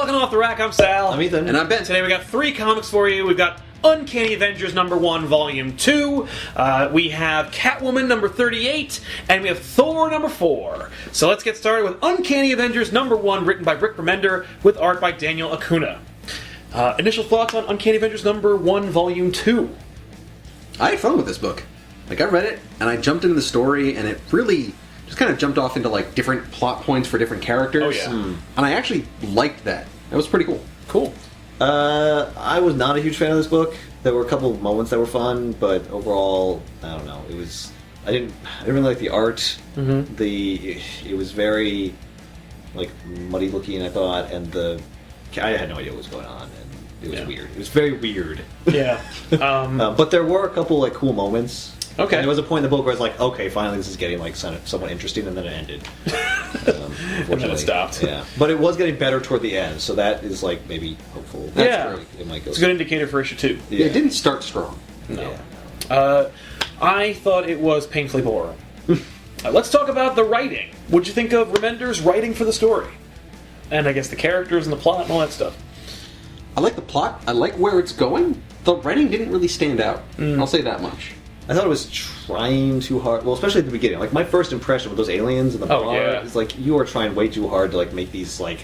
Welcome off the rack. I'm Sal. I'm Ethan. And I'm Ben. Today we got 3 comics for you. We've got Uncanny Avengers #1, Volume 2. We have Catwoman #38, and we have Thor #4. So let's get started with Uncanny Avengers #1, written by Rick Remender, with art by Daniel Acuna. Initial thoughts on Uncanny Avengers #1, Volume 2? I had fun with this book. Like, I read it, and I jumped into the story, and it really just kind of jumped off into, like, different plot points for different characters. Oh, yeah. And I actually liked that. That was pretty cool. Cool. I was not a huge fan of this book. There were a couple of moments that were fun, but overall, I don't know. I didn't really like the art. Mm-hmm. It was very, like, muddy looking, I thought, and I had no idea what was going on, and it was weird. It was very weird. Yeah. But there were a couple, like, cool moments. Okay. And there was a point in the book where I was like, okay, finally this is getting, like, somewhat interesting, and then it ended. And then it stopped. Yeah. But it was getting better toward the end, so that is, like, maybe hopeful. Yeah. Great. It might go. It's a good indicator for issue 2. Yeah, it didn't start strong. No. Yeah. I thought it was painfully boring. Let's talk about the writing. What'd you think of Remender's writing for the story? And I guess the characters and the plot and all that stuff. I like the plot. I like where it's going. The writing didn't really stand out. I'll say that much. I thought it was trying too hard. Well, especially at the beginning. Like, my first impression with those aliens in the bar is like, you are trying way too hard to, like, make these, like,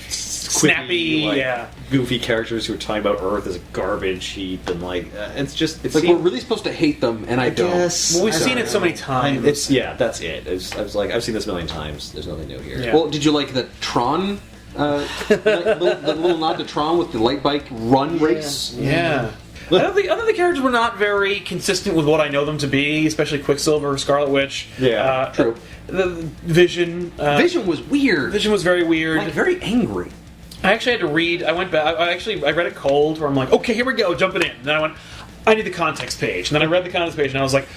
Snappy, quippy, like, goofy characters who are talking about Earth as a garbage heap, and, like, it's Like, we're really supposed to hate them, and I don't. guess. Well, we've seen it so many times. That's it. I was like, I've seen this a million times. There's nothing new here. Yeah. Well, did you like the Tron, the little nod to Tron with the light bike run race? Yeah. I don't think the characters were not very consistent with what I know them to be, especially Quicksilver, Scarlet Witch. Yeah, true. The Vision. Vision was weird. Vision was very weird. Like, very angry. I actually had to read. I went back. I read it cold, where I'm like, okay, here we go, jumping in. And then I went, I need the context page. And then I read the context page, and I was like,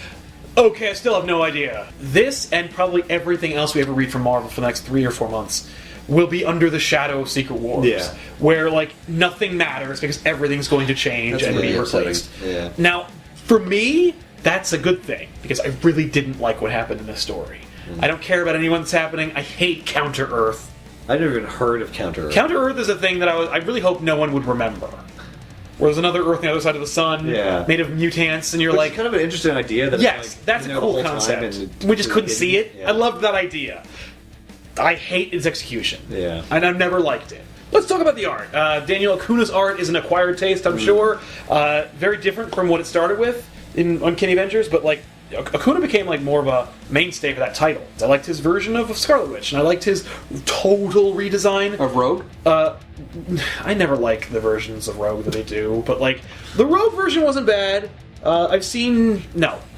okay, I still have no idea. This and probably everything else we ever read from Marvel for the next 3 or 4 months will be under the shadow of Secret Wars, where, like, nothing matters because everything's going to change and be replaced. Yeah. Now, for me, that's a good thing because I really didn't like what happened in this story. I don't care about anyone that's happening. I hate Counter Earth. I've never even heard of Counter Earth. Counter Earth is a thing that I really hope no one would remember. Where there's another Earth on the other side of the sun, made of mutants, and you're Which like, is kind of an interesting idea. That yes, it's like, that's a cool concept. We just couldn't see it. Yeah. I loved that idea. I hate its execution. Yeah. And I've never liked it. Let's talk about the art. Daniel Acuna's art is an acquired taste, I'm sure. Very different from what it started with in Uncanny Avengers, but, like, Acuna became, like, more of a mainstay for that title. I liked his version of Scarlet Witch, and I liked his total redesign Of Rogue? I never like the versions of Rogue that they do, but, like, the Rogue version wasn't bad. I didn't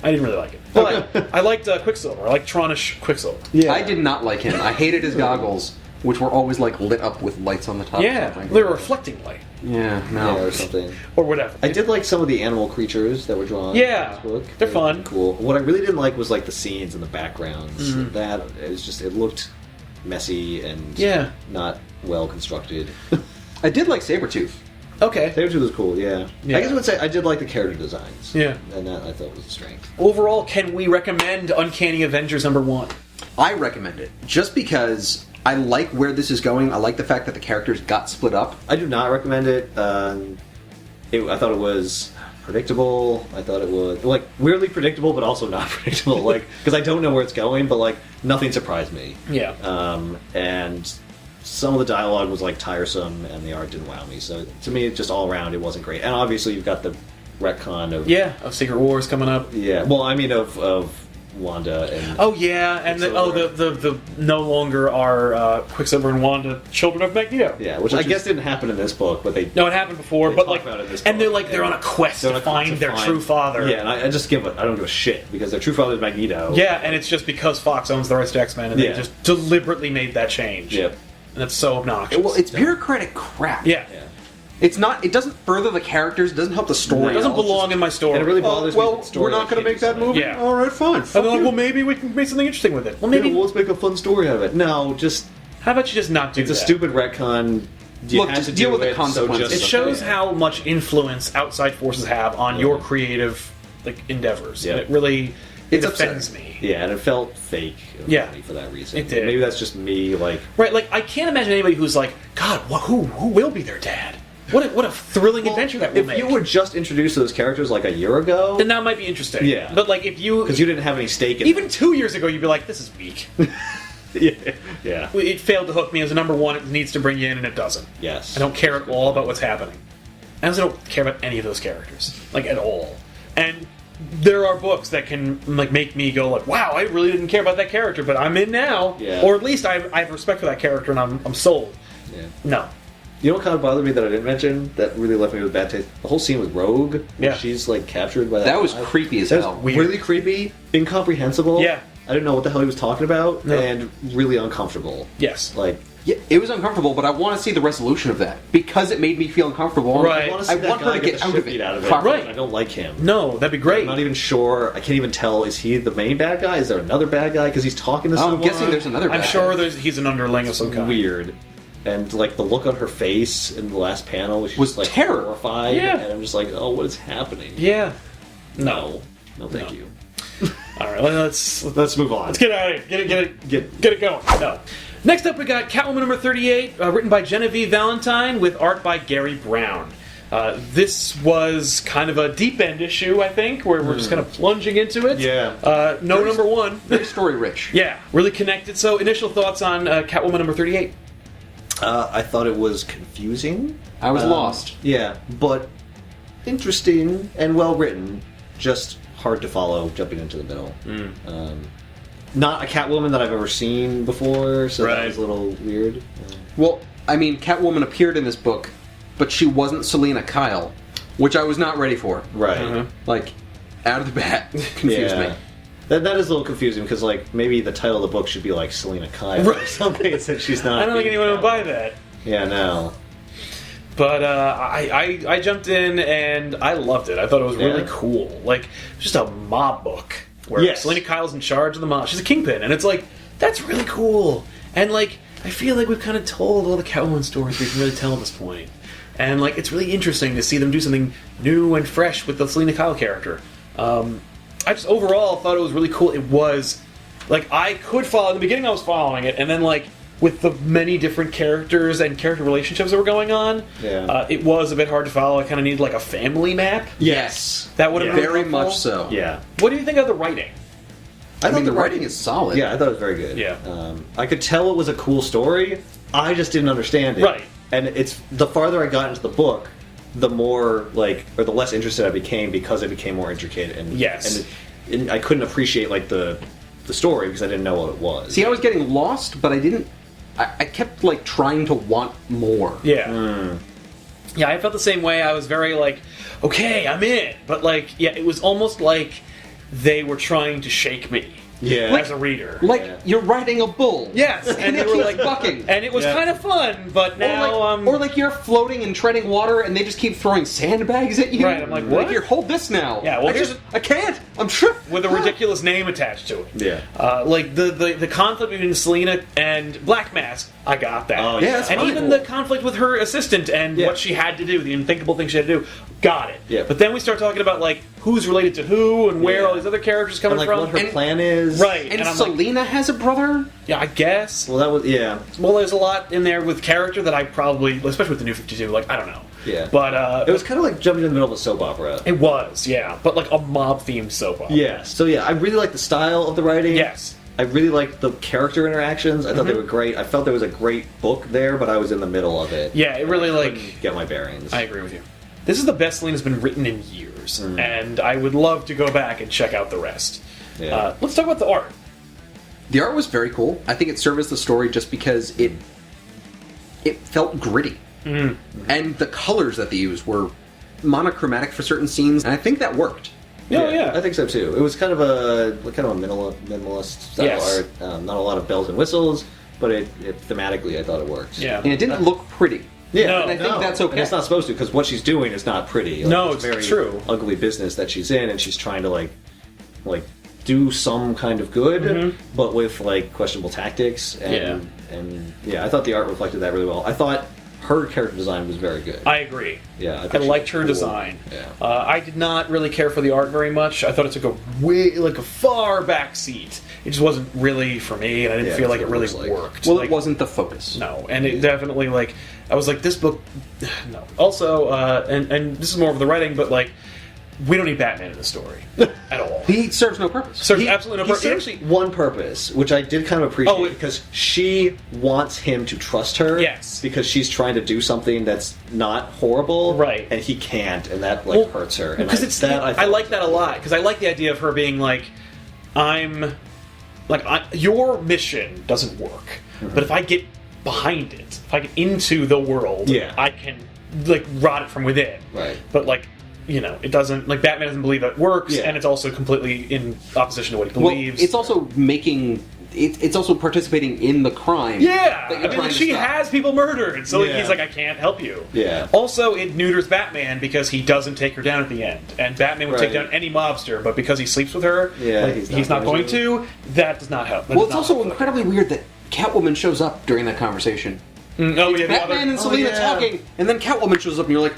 really like it. But I liked Quicksilver. I liked Tronish Quicksilver. Yeah. I did not like him. I hated his goggles, which were always, like, lit up with lights on the top. Yeah, or something. they were reflecting light. Yeah, no. or something. Or whatever. I did like some of the animal creatures that were drawn Yeah, in this book. they're They fun. were Cool. What I really didn't like was, like, the scenes and the backgrounds. That it looked messy and not well constructed. I did like Sabretooth. Okay. Sabretooth was cool, yeah. Yeah. I guess I would say I did like the character designs. Yeah. And that I thought was a strength. Overall, can we recommend Uncanny Avengers #1? I recommend it. Just because I like where this is going. I like the fact that the characters got split up. I do not recommend it. I thought it was predictable. I thought it was, like, weirdly predictable, but also not predictable. Like, because I don't know where it's going, but, like, nothing surprised me. Yeah. And some of the dialogue was, like, tiresome, and the art didn't wow me. So to me, just all around, it wasn't great. And obviously, you've got the retcon of Secret Wars coming up. Yeah. Well, I mean of Wanda and And the no longer are Quicksilver and Wanda children of Magneto. yeah, which I guess didn't happen in this book, but they No, it happened before, They but, talk like, about it in this and book. they're on a quest They're to on a- find their true father. Yeah, and I don't give a shit because their true father is Magneto. Yeah, and it's just because Fox owns the rights to X-Men, and they Yeah. just deliberately made that change. Yep. And that's so obnoxious. Well, it's bureaucratic crap. Yeah. Yeah. It's not. It doesn't further the characters. It doesn't help the story. It doesn't at all. belong in my story. And it really bothers me. Well, that the story we're not going to can't make that be movie. Yeah. All right, fine. And Fuck they're like, you. well, maybe we can make something interesting with it. Well, maybe. Yeah, well, let's make a fun story out of it. No, just How about you just not do it's that? a stupid retcon. You Look, had just to deal do with the it, consequences. So It just shows how much influence outside forces have on your creative, like, endeavors. Yeah. And it really it It's offends upsetting. me. Yeah, and it felt fake. Yeah. For that reason. It did. Maybe that's just me. Like, Right, like, I can't imagine anybody who's like, God, who will be their dad? What a thrilling adventure that will if make. you were just introduced to those characters like a year ago, then that might be interesting. Yeah. But, like, if you... because you didn't have any stake in Even them. 2 years ago, you'd be like, this is weak. Yeah. It failed to hook me as a number one. It needs to bring you in, and it doesn't. Yes. I don't care at all about what's happening. I also don't care about any of those characters, like, at all. And there are books that can, like, make me go, like, wow, I really didn't care about that character, but I'm in now. Yeah. Or at least I have respect for that character, and I'm sold. Yeah. No. You know what kind of bothered me that I didn't mention that really left me with a bad taste? The whole scene with Rogue, where Yeah. she's like captured by that. That was guy. creepy as That hell. was Weird. really creepy, incomprehensible. Yeah. I didn't know what the hell he was talking about, No. and really uncomfortable. Yes. Like, Yeah, it was uncomfortable, but I want to see the resolution of that because it made me feel uncomfortable. Right. I want to I see that want her guy to get the out shit of beat it. out of it. Right. I don't like him. No, that'd be great. I'm not even sure. I can't even tell. Is he the main bad guy? Is there another bad guy? Because he's talking to someone. I'm guessing there's another. I'm bad sure guy. he's an underling of some kind. Weird. And like the look on her face in the last panel she's Was just, like terror. horrified. Yeah. And I'm just like, oh, what is happening? Yeah. No, thank No. you. All right, let's Let's move on. get out of here. Get it going. No. Next up, we got Catwoman number 38, written by Genevieve Valentine with art by Gary Brown. This was kind of a deep end issue, I think, where we're just kind of plunging into it. Yeah. No number one. Very story rich. Yeah, really connected. So, initial thoughts on Catwoman number 38? I thought it was confusing. I was lost. Yeah, but interesting and well written. Just hard to follow jumping into the middle. Not a Catwoman that I've ever seen before, so that Right. was a little weird. Well, I mean, Catwoman appeared in this book, but she wasn't Selena Kyle, which I was not ready for. Right. Like, out of the bat, confused me. That is a little confusing because, like, maybe the title of the book should be like Selena Kyle or something, since she's not. I don't think being anyone would buy Catwoman. that. Yeah, no. But I jumped in and I loved it. I thought it was really Yeah. cool. Like, just a mob book where Yes. Selena Kyle's in charge of the mob. She's a kingpin, and it's like, that's really cool. And, like, I feel like we've kind of told all the Catwoman stories we can really tell at this point. And, like, it's really interesting to see them do something new and fresh with the Selena Kyle character. I just overall thought it was really cool. It was, like, I could follow, in the beginning I was following it, and then, like, with the many different characters and character relationships that were going on, it was a bit hard to follow. I kind of needed, like, a family map. Yes. That would have been Very helpful. much so. Yeah. What do you think of the writing? I thought mean, the writing is solid. Yeah, I thought it was very good. Yeah. I could tell it was a cool story. I just didn't understand it. Right. And it's the farther I got into the book, the more like, or the less interested I became because it became more intricate and Yes. and I couldn't appreciate like the story because I didn't know what it was. See, I was getting lost, but I didn't. I kept like trying to want more. Yeah. Yeah, I felt the same way. I was very like, okay, I'm in. But like, yeah, it was almost like they were trying to shake me. Yeah. As a reader. Like Yeah. you're riding a bull. Yes, and it they were keeps like bucking. and it was Yeah. kind of fun, but now or like you're floating and treading water, and they just keep throwing sandbags at you. Right, I'm like, what? Here, hold this now. Yeah, well, I can't. I'm tripped. with a ridiculous name attached to it. Yeah. Like the conflict between Selena and Black Mask, I got that. Oh, yeah, that's and fine. even the conflict with her assistant and Yeah. what she had to do, the unthinkable thing she had to do, got it. Yeah. But then we start talking about like who's related to who and where Yeah. all these other characters coming And like from. what her And- plan is. Right. And, I'm like, Selena has a brother. yeah, I guess. Well, that was Well, there's a lot in there with character that I probably, especially with the New 52, like I don't know. Yeah. But it was kind of like jumping in the middle of a soap opera. it was, yeah. But like a mob-themed soap opera. Yeah. So yeah, I really like the style of the writing. Yes. I really liked the character interactions. I thought they were great. I felt there was a great book there, but I was in the middle of it. Yeah, it really like. Couldn't get my bearings. I agree with you. This is the best Selena's been written in years, and I would love to go back and check out the rest. Yeah. Let's talk about the art. The art was very cool. I think it serviced the story just because it felt gritty, and the colors that they used were monochromatic for certain scenes, and I think that worked. Yeah. I think so too. It was kind of a minimalist style Yes. art. Not a lot of bells and whistles, but it thematically I thought it worked. Yeah. And it didn't look pretty. Yeah, No. And I think that's okay. And it's not supposed to because what she's doing is not pretty. Like, No, it's very true. ugly business that she's in, and she's trying to like do some kind of good, but with like questionable tactics. And yeah, I thought the art reflected that really well. I thought her character design was very good. I agree. Yeah, I liked her cool. design. Yeah. I did not really care for the art very much. I thought it took a far back seat. It just wasn't really for me, and I didn't feel like it really worked. Well, like, it wasn't the focus. No, and it definitely I was like, this book, no. Also, and this is more of the writing, but we don't need Batman in the story at all. He serves no purpose. Serves absolutely no purpose. He serves one purpose, which I did kind of appreciate, because she wants him to trust her. Yes. Because she's trying to do something that's not horrible, right? And he can't, and that hurts her. And because I like that a lot, because I like the idea of her being your mission doesn't work, but if I get behind it, if I get into the world, I can rot it from within. Right. But it doesn't. Batman doesn't believe that works, and it's also completely in opposition to what he believes. Well, it's also making. It's also participating in the crime. Yeah, that you're trying to she stop. has people murdered, so he's like, I can't help you. Yeah. Also, it neuters Batman because he doesn't take her down at the end, and Batman would take down any mobster, but because he sleeps with her, he's not going to. That does not help. Well, it's also incredibly weird that Catwoman shows up during that conversation. Batman and Selina talking, and then Catwoman shows up, and you're like,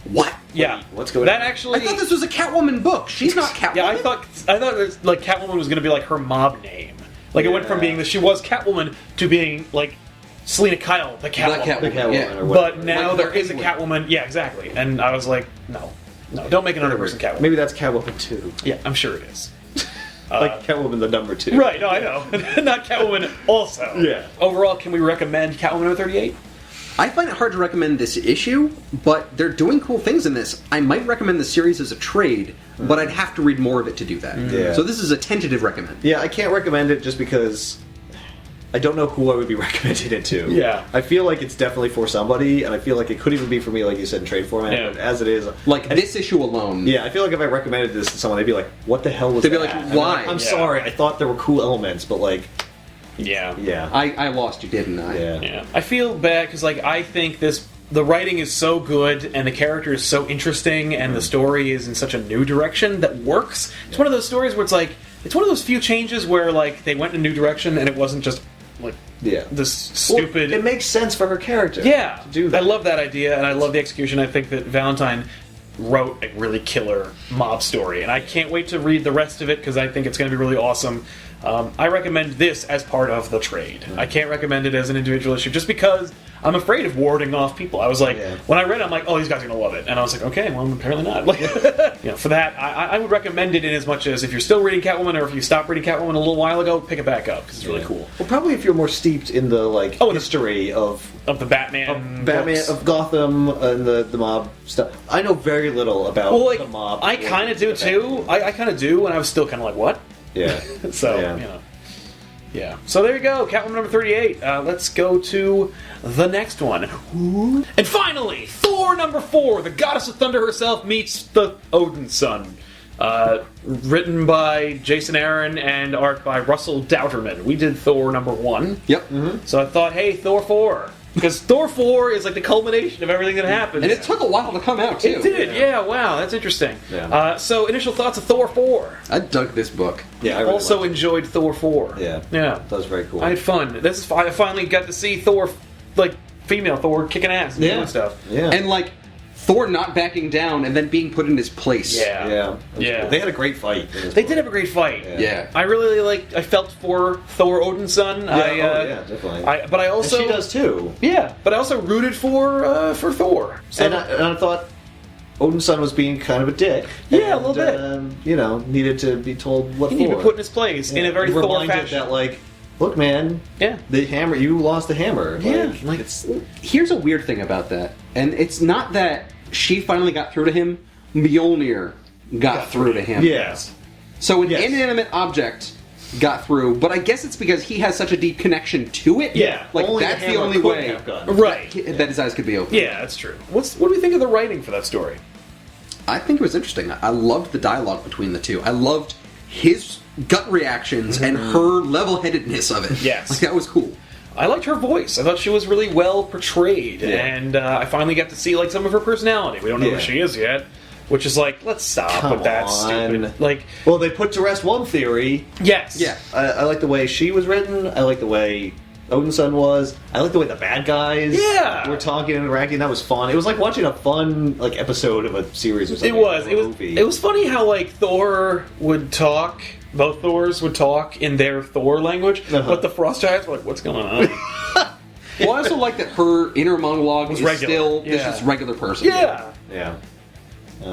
what? Yeah, what's going on? That actually, I thought this was a Catwoman book. She's not Catwoman. Yeah, I thought it was, Catwoman was going to be her mob name. It went from being that she was Catwoman to being Selina Kyle, the Catwoman. The Catwoman or but now there is a Catwoman. Yeah, exactly. And I was like, no, don't make another person Catwoman. Maybe that's Catwoman 2. Yeah, I'm sure it is. Catwoman the number 2. Right, no, I know. Not Catwoman also. Yeah. Overall, can we recommend Catwoman number 38? I find it hard to recommend this issue, but they're doing cool things in this. I might recommend the series as a trade, but I'd have to read more of it to do that. Yeah. So this is a tentative recommend. Yeah, I can't recommend it just because I don't know who I would be recommending it to. Yeah. I feel like it's definitely for somebody, and I feel like it could even be for me, like you said, in trade format. Yeah. But as it is, this issue alone. Yeah, I feel like if I recommended this to someone, they'd be like, "What the hell was They'd that?" be like, "Why?" I'm sorry, I thought there were cool elements, but Yeah. I lost you, didn't I? Yeah. I feel bad because I think the writing is so good and the character is so interesting and the story is in such a new direction that works. It's one of those stories where it's one of those few changes where they went in a new direction and it wasn't just this stupid. Well, it makes sense for her character. Yeah, to do that. I love that idea and I love the execution. I think that Valentine wrote a really killer mob story, and I can't wait to read the rest of it because I think it's going to be really awesome. I recommend this as part of the trade. I can't recommend it as an individual issue just because I'm afraid of warding off people. I was like, when I read it, I'm like, oh, these guys are going to love it. And I was like, okay, well, apparently not. For that, I would recommend it in as much as if you're still reading Catwoman or if you stopped reading Catwoman a little while ago, pick it back up because it's really cool. Well, probably if you're more steeped in the history of the Batman books. of Gotham and the mob stuff. I know very little about the mob. I kind of do too. I kind of do, and I was still kind of like, what? Yeah. So, Yeah. So there you go, Catwoman number 38. Let's go to the next one. And finally, Thor number 4, the goddess of thunder herself meets the Odin's son. Written by Jason Aaron and art by Russell Douterman. We did Thor number 1. Yep. Mm-hmm. So I thought, hey, Thor 4. Because Thor 4 is the culmination of everything that happened. And it took a while to come out, too. It did, yeah, wow, that's interesting. Yeah. So, initial thoughts of Thor 4. I dug this book. Yeah, I really also liked enjoyed Thor 4. Yeah. Yeah. That was very cool. I had fun. I finally got to see Thor, female Thor kicking ass and doing stuff. Yeah. And, Thor not backing down and then being put in his place. Yeah. Yeah. They had a great fight. They did have a great fight. Yeah. I really I felt for Thor Odin's son. Yeah, definitely. But I also and she does too. Yeah, but I also rooted for Thor. So And I thought Odin's son was being kind of a dick. Yeah, a little bit. Needed to be told what he for. needed to be put in his place in a very Thor reminded fashion. that look, man. Yeah. The hammer. You lost the hammer. Yeah. It's. Here's a weird thing about that, and it's not that she finally got through to him. Mjolnir got through to him. Yes. So an inanimate object got through, but I guess it's because he has such a deep connection to it. Yeah. That's the only way Right. that his eyes could be open. Yeah, that's true. What do we think of the writing for that story? I think it was interesting. I loved the dialogue between the two. I loved his gut reactions and her level-headedness of it. Yes. That was cool. I liked her voice. I thought she was really well portrayed, and I finally got to see some of her personality. We don't know who she is yet, which is let's stop with that stupid. Well, they put to rest one theory. Yes, Yeah. I like the way she was written. I like the way Odinson was. I like the way the bad guys Yeah. were talking and interacting. That was fun. It was like watching a fun like episode of a series or something. It was. or It a was. movie. It was funny how like Thor would talk. Both Thors would talk in their Thor language, but the Frost Giants were like, "What's going on?" Well, I also like that her inner monologue Was is regular. still Yeah. just regular person. Yeah. Yeah.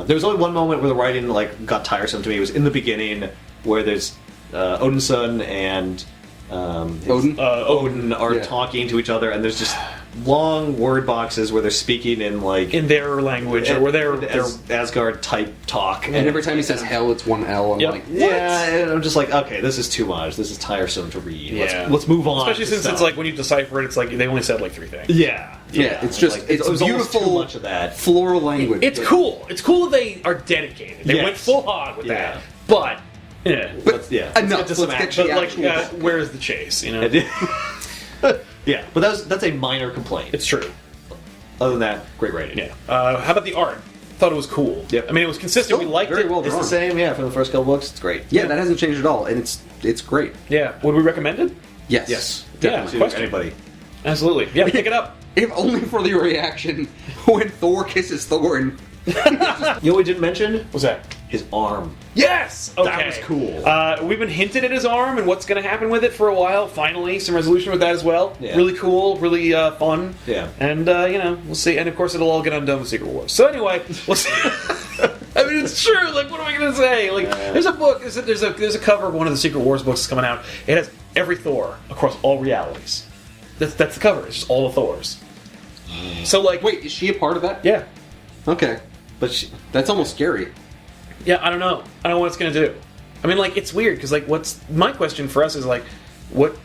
There was only one moment where the writing like got tiresome to me. It was in the beginning where there's Odinson and Odin are Yeah. talking to each other, and there's just long word boxes where they're speaking in like In their language, or their Asgard type talk. And every time he says hell, it's one L. I'm Yep. like, yeah, and I'm just like, okay, this is too much. This is tiresome to read. Yeah. Let's move on. Especially to since stuff. it's like when you decipher it, it's like they only said like 3 things. yeah, Yeah, it's just like, it's it was almost beautiful, too much of that. floral language. It's cool. It's cool that they are dedicated. They Yes. went full hog with Yeah. that. But yeah, Let's enough. get to some Let's get action. to but the like, actual book. where's the chase? You know, Yeah, but that's a minor complaint. it's true. Other than that, great writing. Yeah. How about the art? Thought it was cool. Yep. I mean, it was consistent. Still We liked very it. well It's drawn. the same, yeah, from the first couple books. It's great. Yeah, that hasn't changed at all, and it's great. Yeah. Would we recommend it? Yes. Yes, Yeah, definitely to question. anybody. Absolutely. Yeah. Pick it up. If only for the reaction when Thor kisses Thor and You know what we didn't mention? What's that? His arm. Yes! Okay. That was cool. We've been hinted at his arm and what's going to happen with it for a while. Finally, some resolution with that as well. Yeah. Really cool, really fun. Yeah. And, we'll see. And, of course, it'll all get undone with Secret Wars. So, anyway, we'll see. I mean, it's true. Like, what am I going to say? Like, there's a book, there's a cover of one of the Secret Wars books that's coming out. It has every Thor across all realities. That's the cover. It's just all the Thors. So, like... wait, is she a part of that? Yeah. Okay, But that's almost scary. Yeah, I don't know. I don't know what it's going to do. I mean, like, it's weird, because, like, my question for us is, like, what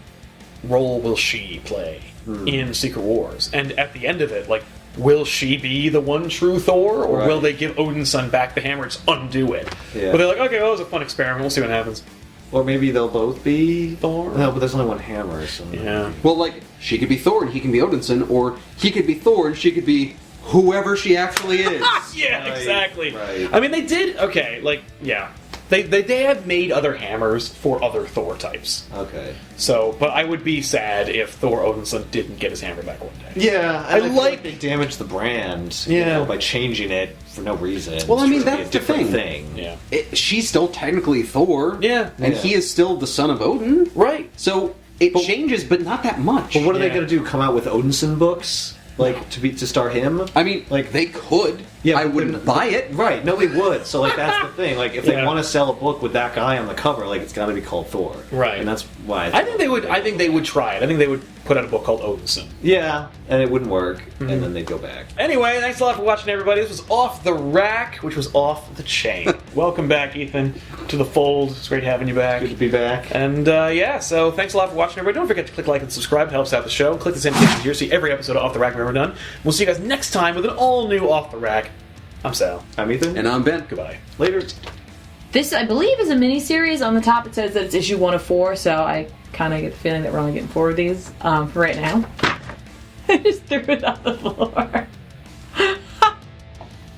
role will she play in Secret Wars? And at the end of it, like, will she be the one true Thor, or Right. will they give Odinson back the hammer and just undo it? Yeah. But they're like, okay, well, it was a fun experiment. We'll see what happens. or maybe they'll both be Thor? No, but there's only one hammer, so Yeah. Well, like, she could be Thor and he can be Odinson, or he could be Thor and she could be whoever she actually is. Yeah, Right, exactly. right. I mean, they did, okay, like, yeah. They have made other hammers for other Thor types. Okay. So, but I would be sad if Thor Odinson didn't get his hammer back one day. Yeah, I feel like- they damaged the brand. Yeah. by changing it for no reason. Well, I It's mean, supposed to be that's a the different thing. thing. Yeah. She's still technically Thor. Yeah. And Yeah. he is still the son of Odin. Right. So it changes, but not that much. But what are they Yeah. going to do? Come out with Odinson books, like to star him? I mean, Like- they could. Yeah, I but wouldn't then- buy it. Right, nobody would. So like that's the thing. Like if they Yeah. want to sell a book with that guy on the cover, like it's got to be called Thor. Right. And that's why. I think they would. I think they would try it. I think they would put out a book called Odinson. Yeah, and it wouldn't work, Mm-hmm. and then they'd go back. Anyway, thanks a lot for watching, everybody. This was Off the Rack, which was off the chain. Welcome back, Ethan, to the fold. It's great having you back. Good to be back. And so thanks a lot for watching, everybody. Don't forget to click like and subscribe. It helps out the show. Click this notification here to see every episode of Off the Rack we've ever done. We'll see you guys next time with an all-new Off the Rack. I'm Sal. I'm Ethan. And I'm Ben. Goodbye. Later. This, I believe, is a mini-series. On the top it says that it's issue 1 of 4, so I kind of get the feeling that we're only getting 4 of these for right now. I just threw it on the floor.